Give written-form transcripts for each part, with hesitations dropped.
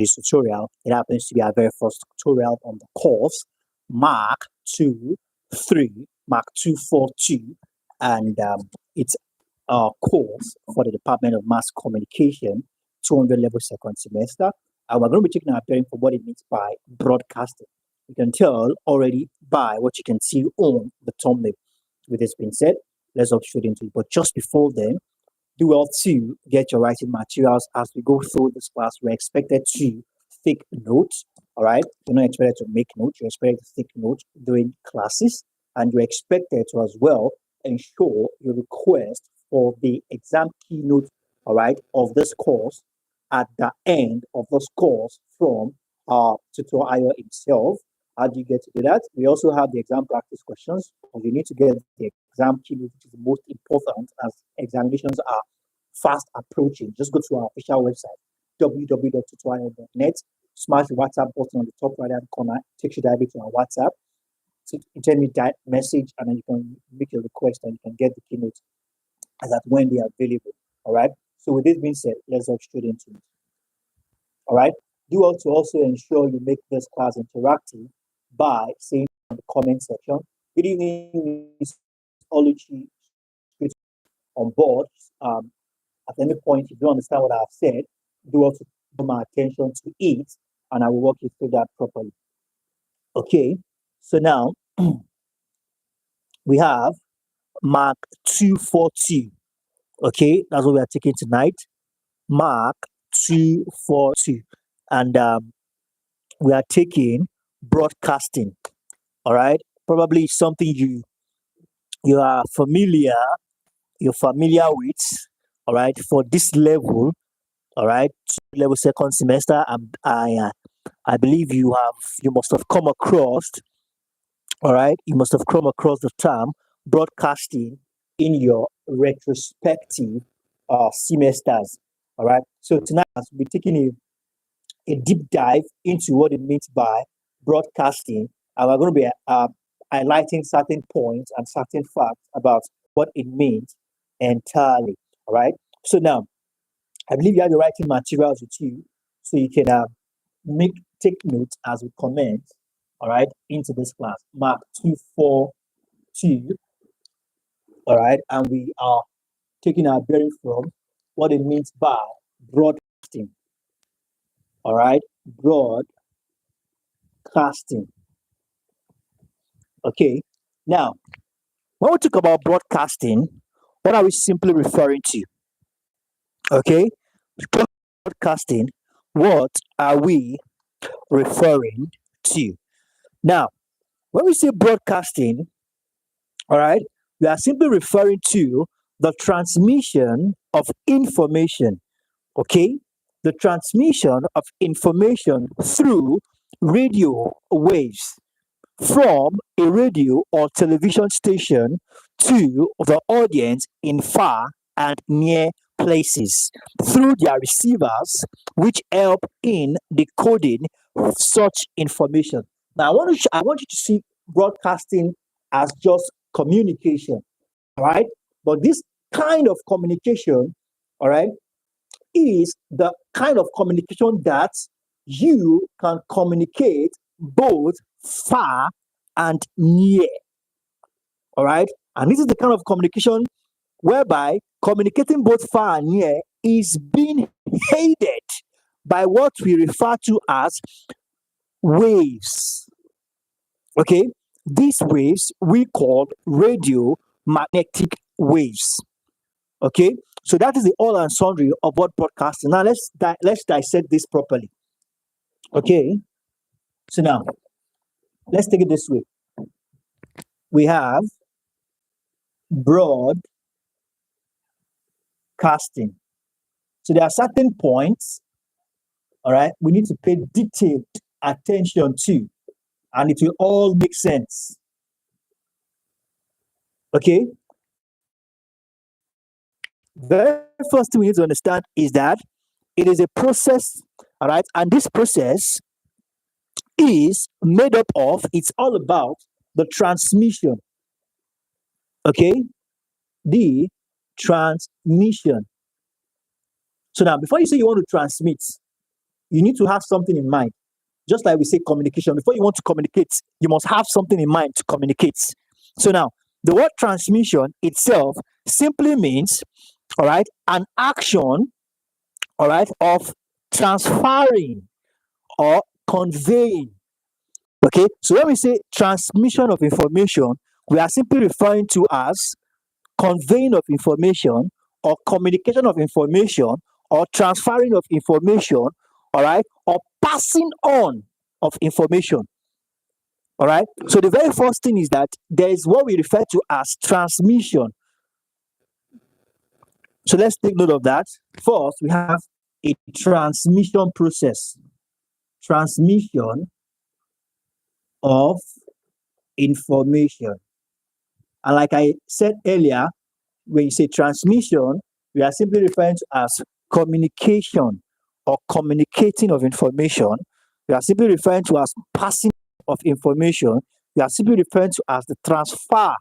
this tutorial. It happens to be our very first tutorial on the course MAC242, MAC242, and it's a course for the Department of Mass Communication, 200 level second semester. And we're going to be taking our bearing for what it means by broadcasting. You can tell already by what you can see on the thumbnail. With this being said, let's hop straight into it. But just before then, do well to get your writing materials as we go through this class. We're expected to take notes. All right, you're not expected to make notes, you're expected to take notes during classes, and you're expected to as well ensure your request for the exam keynote, all right, of this course at the end of this course from tutorial himself. How do you get to do that? We also have the exam practice questions, and you need to get the exam keynote, which is the most important as examinations are fast approaching. Just go to our official website, www.tutorial.net. Smash the WhatsApp button on the top right hand corner, takes you directly to our WhatsApp. So you send me that message, and then you can make your request and you can get the keynotes as at when they are available. All right. So with this being said, let's hop straight into it. All right. Do also ensure you make this class interactive by saying in the comment section, good evening, Ms. Oluchi, on board. At any point, if you don't understand what I've said, do also put my attention to it, and I will walk you through that properly. Okay, so now we have MAC242. Okay, that's what we are taking tonight. MAC242, and we are taking broadcasting. All right, probably something you are familiar with. All right, for this level. All right, level second semester, I believe you must have come across. All right, you must have come across the term broadcasting in your retrospective semesters. All right, so tonight we'll be taking a deep dive into what it means by broadcasting, and we're going to be highlighting certain points and certain facts about what it means entirely. All right, so now I believe you have the writing materials with you, so you can take notes as we comment, all right, into this class, MAC242, all right, and we are taking our bearing from what it means by broadcasting, all right, broadcasting. Okay, now, when we talk about broadcasting, what are we simply referring to? Okay, broadcasting, what are we referring to? Now, when we say broadcasting, all right, we are simply referring to the transmission of information. Okay, the transmission of information through radio waves from a radio or television station to the audience in far and near places through their receivers, which help in decoding such information. Now, I want you to see broadcasting as just communication, all right? But this kind of communication, all right, is the kind of communication that you can communicate both far and near, all right? And this is the kind of communication whereby communicating both far and near is being aided by what we refer to as waves. Okay, these waves we call radio magnetic waves. Okay, so that is the all and sundry of what broadcasting. Now let's dissect this properly. Okay, so now let's take it this way. We have broadcasting. So there are certain points, all right, we need to pay detailed attention to, and it will all make sense. Okay? The very first thing we need to understand is that it is a process, all right, and this process is made up of, it's all about the transmission. Okay? The transmission. So now, before you say you want to transmit, you need to have something in mind. Just like we say communication, before you want to communicate, you must have something in mind to communicate. So now, the word transmission itself simply means, all right, an action, all right, of transferring or conveying. Okay, so when we say transmission of information, we are simply referring to as conveying of information or communication of information or transferring of information, all right, or passing on of information. All right. So the very first thing is that there is what we refer to as transmission. So let's take note of that. First, we have a transmission process. Transmission of information. And like I said earlier, when you say transmission, we are simply referring to as communication or communicating of information. We are simply referring to as passing of information. We are simply referring to as the transfer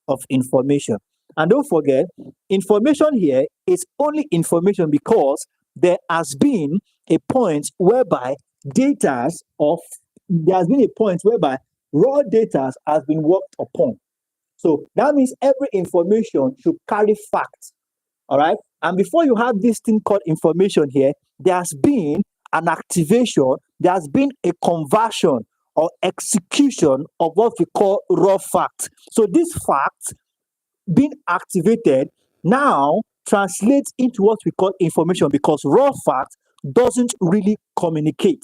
of information. And don't forget, information here is only information because there has been a point whereby data of there has been a point whereby raw data has been worked upon. So that means every information should carry facts. All right. And before you have this thing called information here, there has been an activation, there has been a conversion or execution of what we call raw facts. So this fact being activated now translates into what we call information because raw fact doesn't really communicate.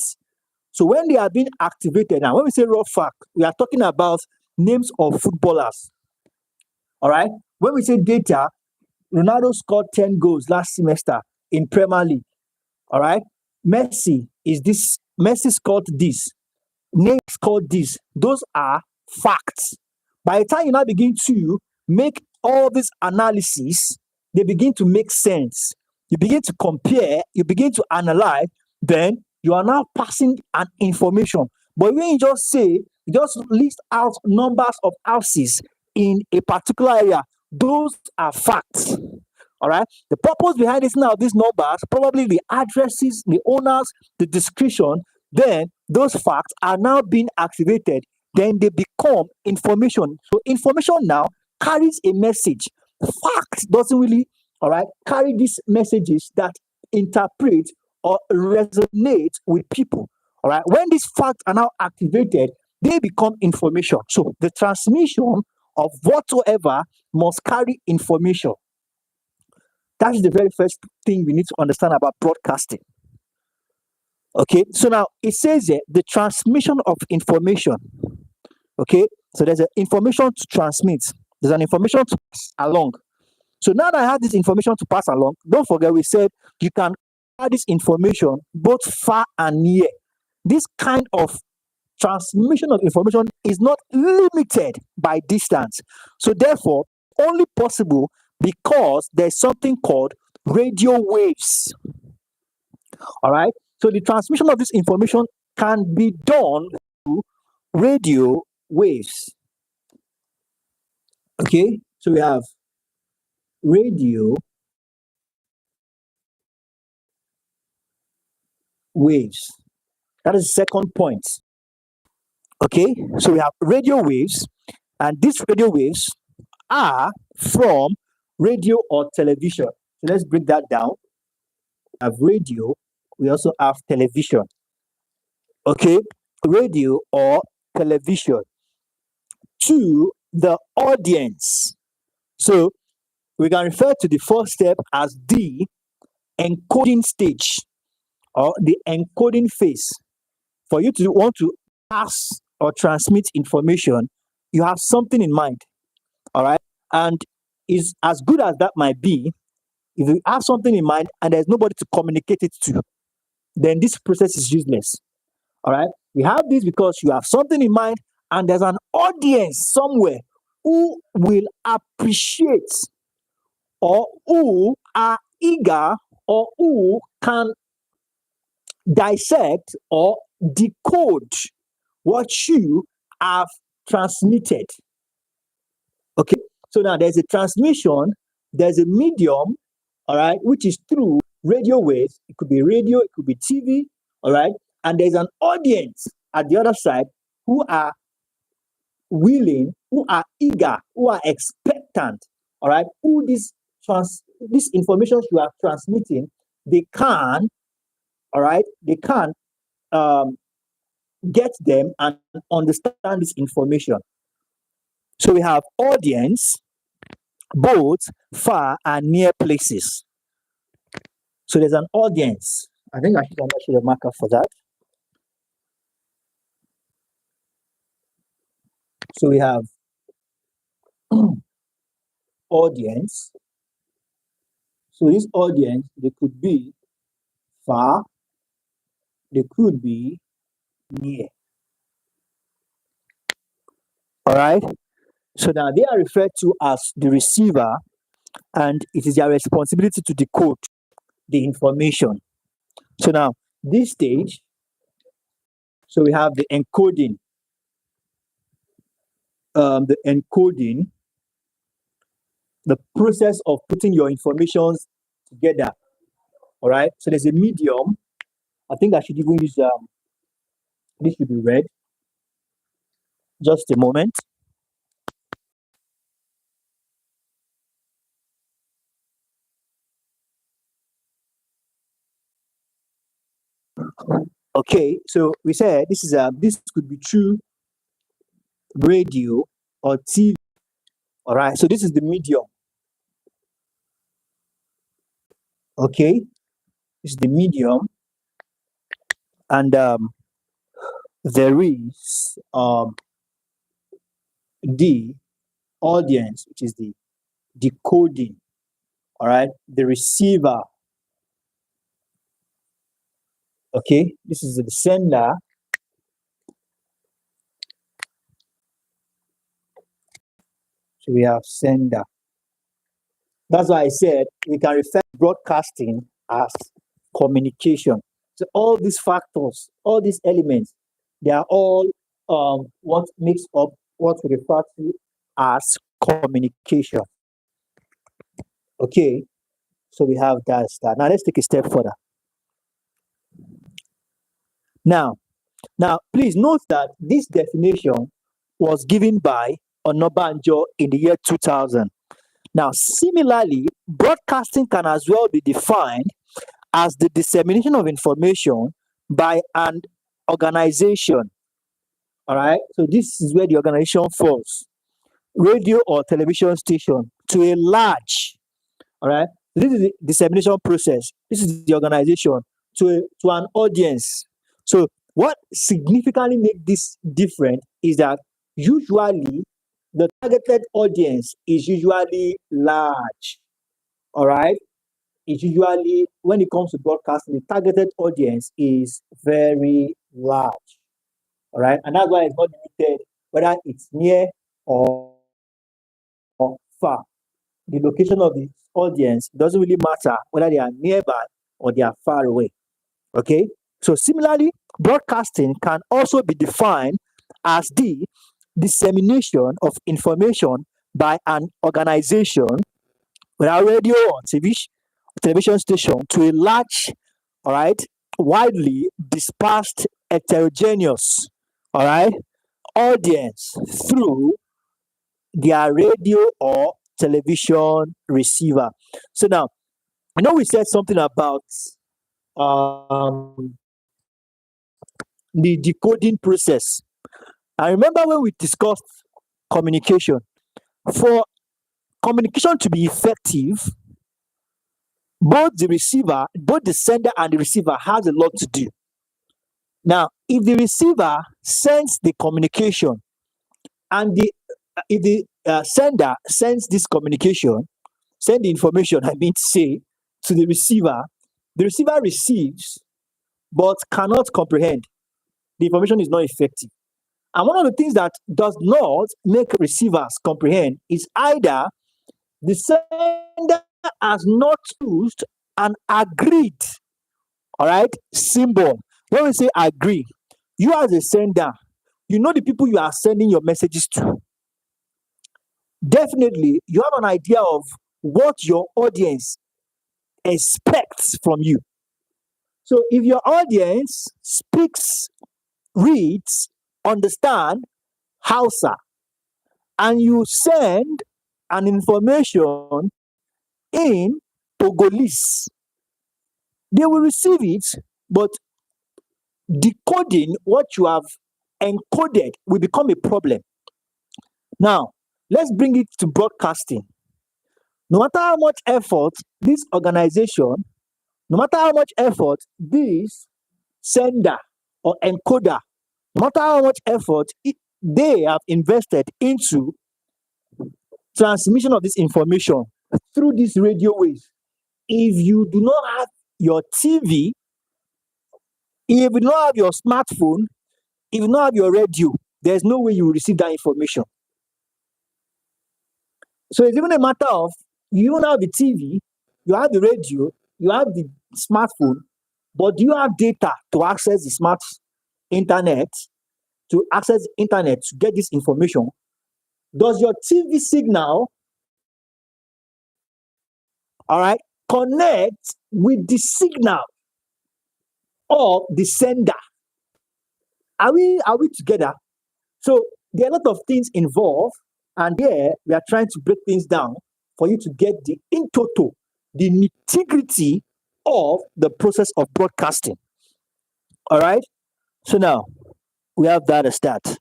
So when they are being activated, now when we say raw fact, we are talking about names of footballers. All right. When we say data, Ronaldo scored 10 goals last semester in Premier League. All right. Messi scored this. Name scored this. Those are facts. By the time you now begin to make all this analysis, they begin to make sense. You begin to compare, you begin to analyze, then you are now passing an information. But when you just say, you just list out numbers of houses in a particular area, those are facts. All right. The purpose behind this now, these numbers, probably the addresses, the owners, the description, then those facts are now being activated. Then they become information. So information now carries a message. Fact doesn't really, all right, carry these messages that interpret or resonate with people. All right. When these facts are now activated, they become information. So the transmission of whatsoever must carry information. That is the very first thing we need to understand about broadcasting. Okay, so now it says here the transmission of information. Okay, so there's an information to transmit, there's an information to pass along. So now that I have this information to pass along, don't forget we said you can add this information both far and near. This kind of transmission of information is not limited by distance. So therefore, only possible because there's something called radio waves. All right. So the transmission of this information can be done through radio waves. Okay. So we have radio waves. That is the second point. Okay. So we have radio waves, and these radio waves are from radio or television. So let's break that down. We have radio, we also have television. Okay, radio or television to the audience. So we can refer to the first step as the encoding stage or the encoding phase. For you to want to pass or transmit information, you have something in mind. All right, and is as good as that might be, if you have something in mind and there's nobody to communicate it to, then this process is useless. All right. We have this because you have something in mind and there's an audience somewhere who will appreciate or who are eager or who can dissect or decode what you have transmitted. Okay. So now there's a transmission, there's a medium, all right, which is through radio waves. It could be radio, it could be TV, all right? And there's an audience at the other side who are willing, who are eager, who are expectant, all right? Who this information you are transmitting, they can, all right, they can um, get them and understand this information. So we have audience, both far and near places. So there's an audience. I think I should have a marker for that. So we have audience. So this audience, they could be far, they could be near. All right. So now they are referred to as the receiver, and it is their responsibility to decode the information. So now this stage, so we have the encoding. The encoding, the process of putting your information together. All right. So there's a medium. I think I should even use this should be red. Just a moment. Okay, so we said this could be through radio or TV. All right, so this is the medium. Okay, this is the medium, and there is the audience, which is the decoding. All right, the receiver. Okay, this is the sender. So we have sender. That's why I said we can refer to broadcasting as communication. So all these factors, all these elements, they are all what makes up what we refer to as communication. Okay, so we have that. Now let's take a step further. Now, please note that this definition was given by Onabanjo in the year 2000. Now, similarly, broadcasting can as well be defined as the dissemination of information by an organization. All right, so this is where the organization falls, radio or television station, to a large, all right, this is the dissemination process. This is the organization to an audience. So what significantly makes this different is that usually the targeted audience is usually large. All right, it's usually, when it comes to broadcasting, the targeted audience is very large. All right, and that's why it's not limited whether it's near or far. The location of the audience doesn't really matter whether they are nearby or they are far away. Okay, so similarly, broadcasting can also be defined as the dissemination of information by an organization, whether radio or television station, to a large, all right, widely dispersed, heterogeneous, all right, audience through their radio or television receiver. So now, I know we said something about um, the decoding process. I remember when we discussed communication. For communication to be effective, both the sender and the receiver has a lot to do. Now, if the receiver sends the communication and if the sender sends this communication, send the information, I mean to say, to the receiver receives but cannot comprehend. The information is not effective. And one of the things that does not make receivers comprehend is either the sender has not used an agreed, all right, symbol. When we say agree, you as a sender, you know the people you are sending your messages to. Definitely, you have an idea of what your audience expects from you. So if your audience speaks, reads, understand Hausa, and you send an information in Togolese, they will receive it, but decoding what you have encoded will become a problem. Now, let's bring it to broadcasting. No matter how much effort this organization, no matter how much effort this sender or encoder, no matter how much effort they have invested into transmission of this information through these radio waves, if you do not have your TV, if you do not have your smartphone, if you do not have your radio, there's no way you will receive that information. So it's even a matter of you don't have the TV, you have the radio, you have the smartphone, but do you have data to access the smart internet, to access the internet to get this information? Does your TV signal, all right, connect with the signal of the sender? Are we together? So there are a lot of things involved, and here we are trying to break things down for you to get the in total, the nitty-gritty of the process of broadcasting. All right. So now we have that as that.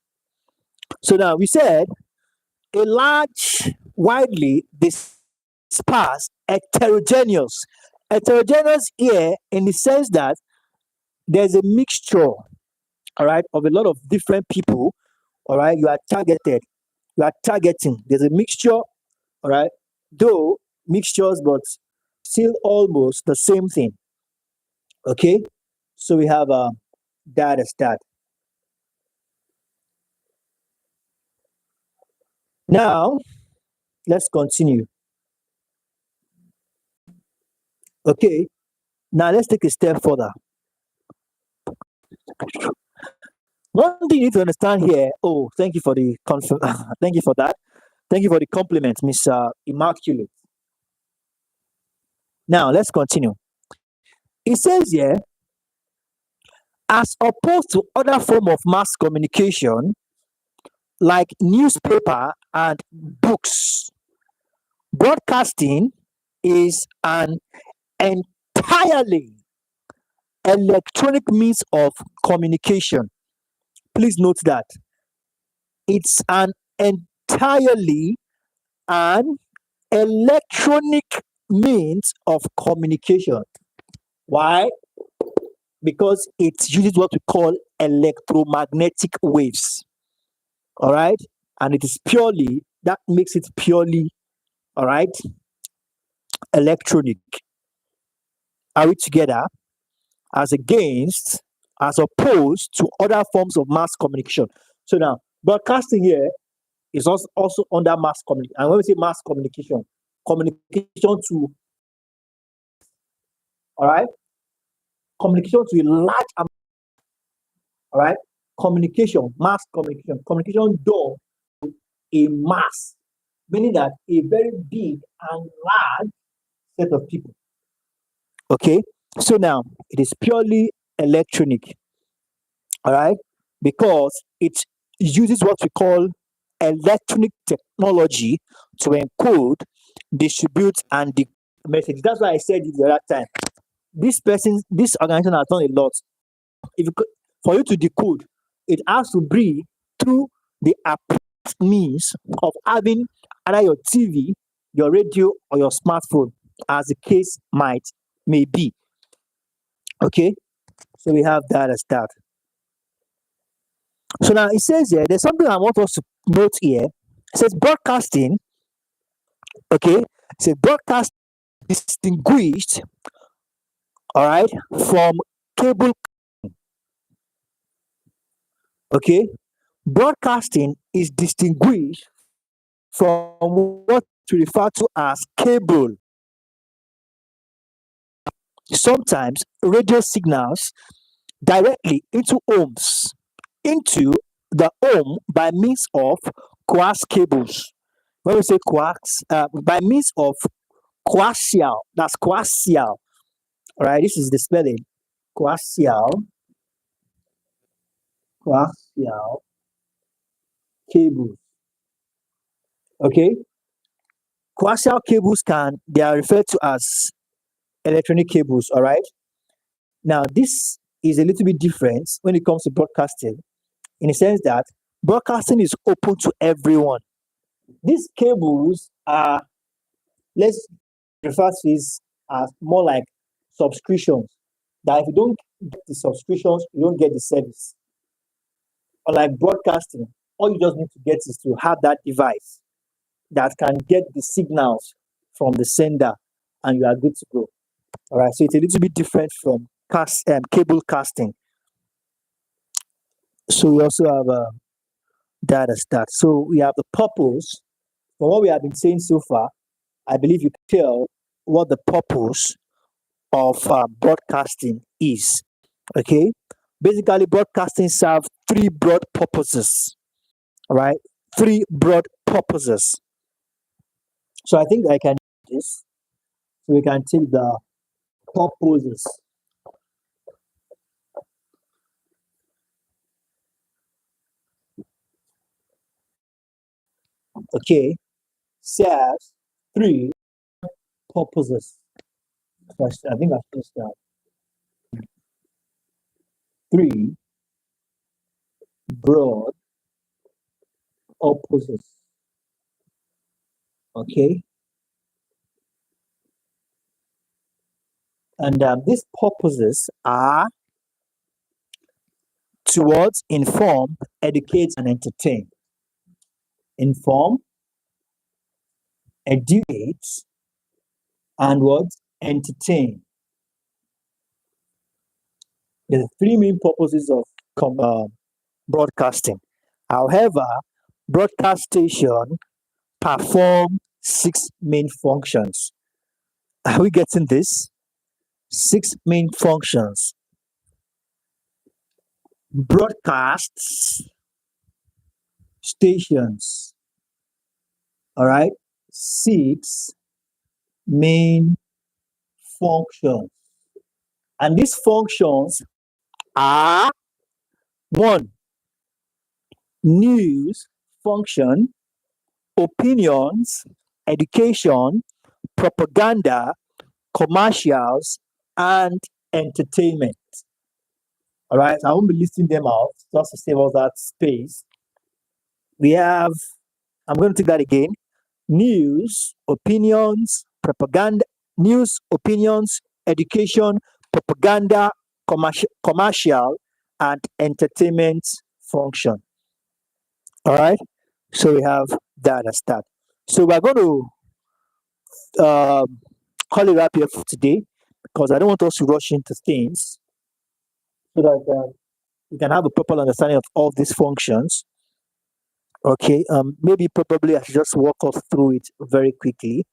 So now we said a large, widely dispersed, heterogeneous. Heterogeneous here in the sense that there's a mixture, all right, of a lot of different people. All right, you are targeted. You are targeting. There's a mixture, all right, though mixtures, but still almost the same thing. Okay, so we have that as that. Now, let's continue. Okay, now let's take a step further. One thing you need to understand here. Oh, thank you for the thank you for that. Thank you for the compliment, Miss Immaculate. Now let's continue. It says here, as opposed to other form of mass communication like newspaper and books, broadcasting is an entirely electronic means of communication. Please note that it's an entirely an electronic means of communication. Why? Because it uses what we call electromagnetic waves. All right. And it is purely, that makes it purely, all right, electronic. Are we together? As opposed to other forms of mass communication. So now, broadcasting here is also under mass communication. And when we say mass communication, communication to, all right, communication to a large amount, all right, communication, mass communication, communication done to a mass, meaning that a very big and large set of people. Okay, so now it is purely electronic, all right, because it uses what we call electronic technology to encode, distribute, and decode message. That's why I said it the other time. This organization has done a lot. For you to decode, it has to be through the means of having either your TV, your radio, or your smartphone, as the case may be. Okay, so we have that as that. So now it says here, there's something I want us to note here. It says broadcasting. Okay, it says broadcast distinguished, all right, from cable. Okay, broadcasting is distinguished from what we refer to as cable. Sometimes radio signals directly into homes, into the home by means of coax cables. When we say coax, by means of coaxial, that's coaxial. All right, this is the spelling. coaxial cables. Okay, coaxial cables they are referred to as electronic cables. All right. Now this is a little bit different when it comes to broadcasting, in the sense that broadcasting is open to everyone. These cables are, let's refer to this as more like subscriptions. That if you don't get the subscriptions, you don't get the service. Unlike broadcasting, all you just need to get is to have that device that can get the signals from the sender, and you are good to go. All right, so it's a little bit different from cable casting. So we also have that as that. So we have the purpose. From what we have been saying so far, I believe you can tell what the purpose of broadcasting is. Okay, basically, broadcasting serves three broad purposes. All right, three broad purposes. So I think I can do this. So we can take the purposes. Okay, serves three purposes. I think I finished that. Three broad purposes. Okay, and these purposes are towards inform, educate, and entertain. Inform, educate, and what? Entertain. The three main purposes of broadcasting. However, broadcast station perform six main functions. Are we getting this? Six main functions. Broadcasts stations. All right, six main functions. And these functions are: one, news function, opinions, education, propaganda, commercials, and entertainment. All right, I won't be listing them out just to save all that space. We have, I'm going to take that again: news, opinions, propaganda, news, opinions, education, propaganda, commercial, and entertainment function. All right, so we have that as that. So we're going to call it up here for today, because I don't want us to rush into things, so that we can have a proper understanding of all these functions. Okay, maybe probably I should just walk us through it very quickly,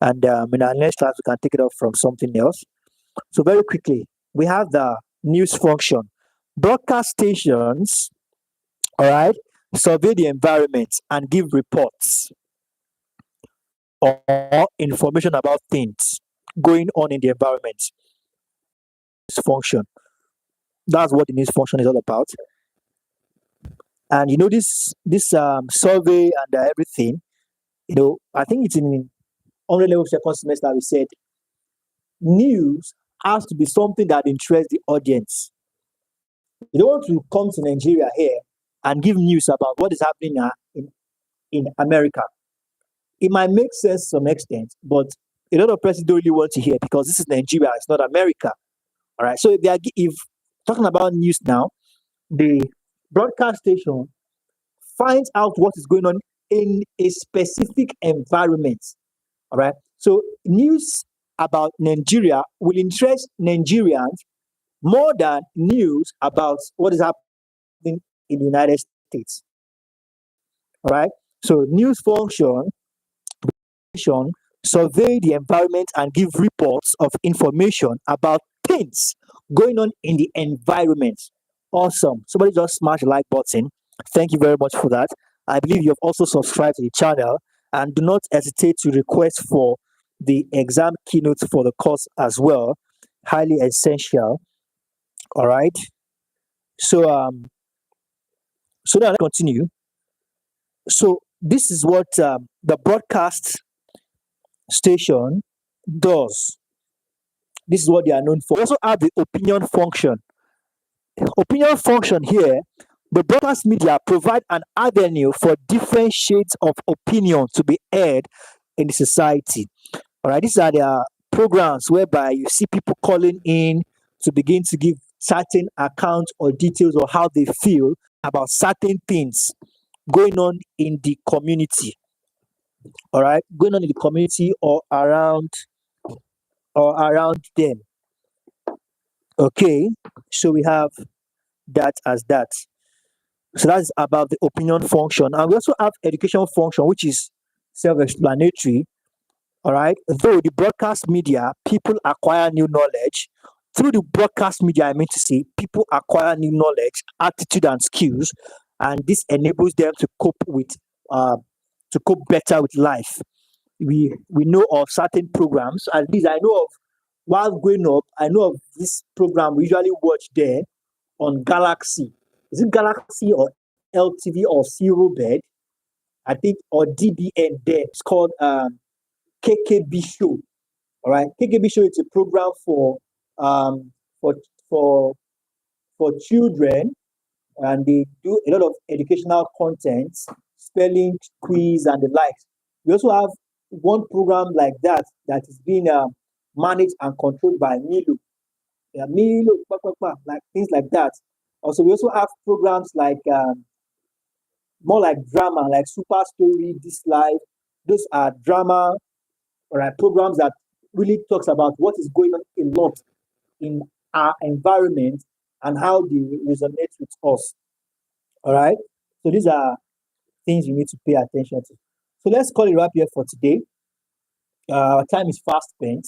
and in our next class we can take it off from something else. So very quickly, we have the news function. Broadcast stations, all right, survey the environment and give reports or information about things going on in the environment. This function. That's what the news function is all about. And you know, this survey and everything, you know, I think it's in 100 level second semester we said news has to be something that interests the audience. You don't want to come to Nigeria here and give news about what is happening in America. It might make sense to some extent, but a lot of persons don't really want to hear, because this is Nigeria, it's not America. All right. So if talking about news now, the broadcast station finds out what is going on in a specific environment. All right. So news about Nigeria will interest Nigerians more than news about what is happening in the United States. All right. So news function survey the environment and give reports of information about things going on in the environment. Awesome. Somebody just smash the like button. Thank you very much for that. I believe you have also subscribed to the channel, and do not hesitate to request for the exam keynotes for the course as well. highly essential. All right. So so now let's continue. So this is what the broadcast station does. This is what they are known for. We also have the opinion function. Opinion function here, the broadcast media provide an avenue for different shades of opinion to be heard in the society. All right, these are their programs whereby you see people calling in to begin to give certain accounts or details of how they feel about certain things going on in the community. All right, going on in the community or around them. Okay, so we have that as that. So that's about the opinion function. And we also have education function, which is self-explanatory. All right. Though the broadcast media, people acquire new knowledge. Through the broadcast media, I mean to say, people acquire new knowledge, attitude, and skills, and this enables them uh, to cope better with life. We know of certain programs. At least I know of while growing up, I know of this program we usually watch there on Galaxy. Is it Galaxy or LTV or Zero Bed? I think or DBN there. It's called KKB Show. All right, KKB Show is a program um for for for children, and they do a lot of educational content, spelling quiz and the likes. We also have one program like that that is being managed and controlled by Milo. Yeah, Milo, like things like that. Also, we also have programs like more like drama, like Super Story, This Life. Those are drama, all right, programs that really talks about what is going on a lot in our environment and how they resonate with us. All right. So these are things you need to pay attention to. So let's call it wrap here for today. Our time is fast spent,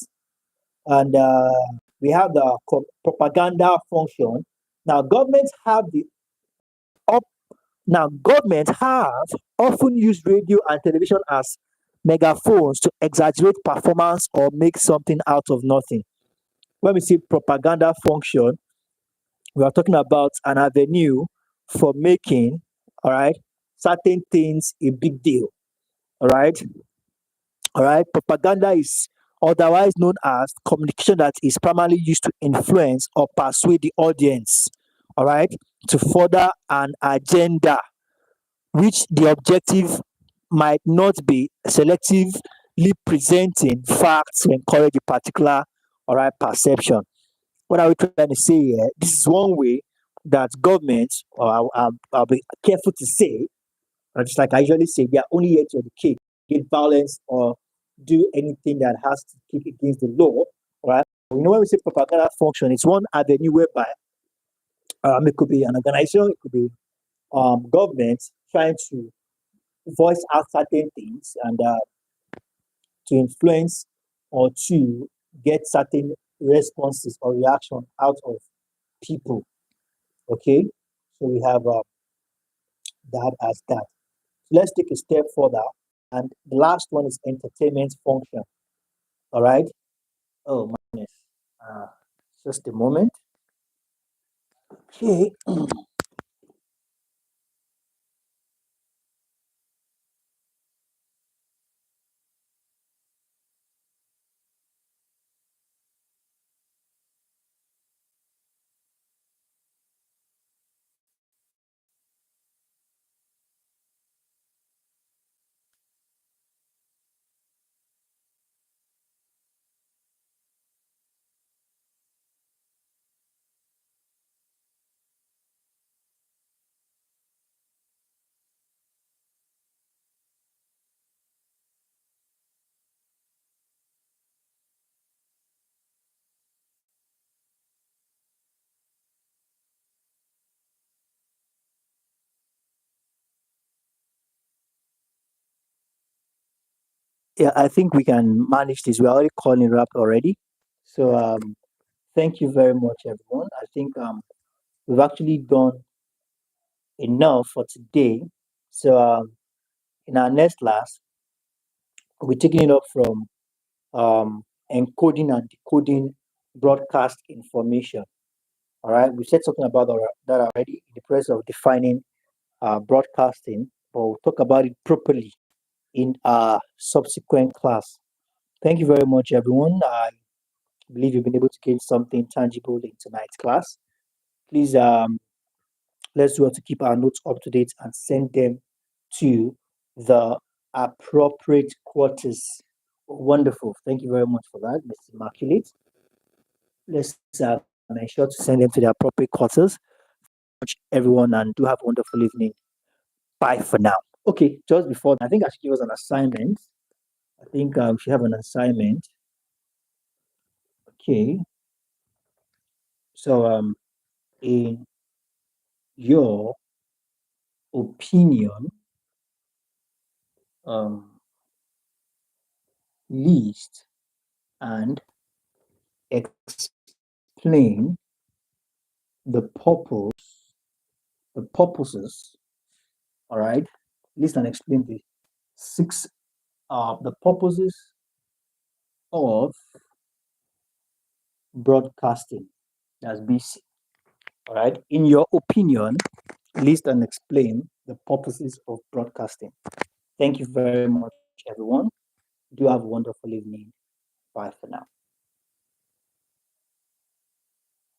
and we have the propaganda function. Now, governments have the up. Now, governments have often used radio and television as megaphones to exaggerate performance or make something out of nothing. When we say propaganda function, we are talking about an avenue for making, all right, certain things a big deal. All right. All right. Propaganda is otherwise known as communication that is primarily used to influence or persuade the audience. All right. To further an agenda, which the objective might not be selectively presenting facts to encourage a particular, all right, perception. What are we trying to say here? This is one way that governments, or I'll be careful to say, just like I usually say, they are only here to educate, get violence, or do anything that has to kick against the law. Right? You know, when we say propaganda function, it's one avenue whereby it could be an organization, it could be government trying to voice out certain things and to influence or to get certain responses or reaction out of people. Okay, so we have that as that. Let's take a step further, and the last one is entertainment function. All right. Oh my goodness. Uh, just a moment. Okay. Yeah, I think we can manage this. We're already calling it up already. So thank you very much, everyone. I think we've actually done enough for today. So in our next class, we're taking it up from encoding and decoding broadcast information. All right, we said something about that already in the process of defining broadcasting, but we'll talk about it properly in our subsequent class. Thank you very much, everyone. I believe you've been able to gain something tangible in tonight's class. Please, let's do to keep our notes up to date and send them to the appropriate quarters. Wonderful. Thank you very much for that, Mr. Immaculate. Let's ensure to send them to the appropriate quarters. Much everyone, and do have a wonderful evening. Bye for now. Okay, just before, I think I should give us an assignment. I think we should have an assignment. Okay. So, in your opinion, list and explain the purposes. All right. List and explain the six the purposes of broadcasting. That's BC. All right. In your opinion, list and explain the purposes of broadcasting. Thank you very much, everyone. Do have a wonderful evening. Bye for now.